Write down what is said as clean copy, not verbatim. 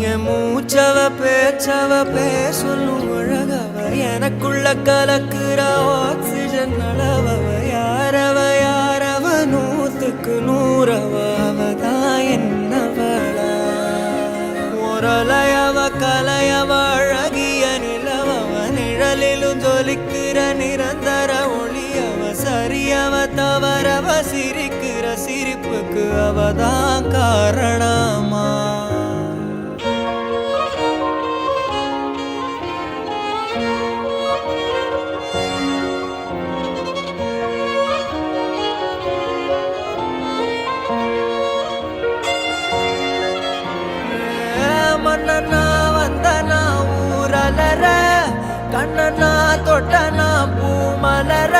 என் மூச்சவ பேச்சவ பேசொல்லும் அழகவ எனக்குள்ள கலக்குற ஆக்சிஜன் அளவவ யாரவ நூத்துக்கு நூறவ அவதான் என்னவளா ஒரலையவ கலையவ அழகிய நிலவவ நிழலிலும் ஜொலிக்கிற நிரந்தர ஒளியவ சரியவ தவறவ சிரிக்கிற சிரிப்புக்கு அவதான் காரணமா மன்னனா வந்தனா ஊரலர கண்ணனா தொட்டனா பூமலர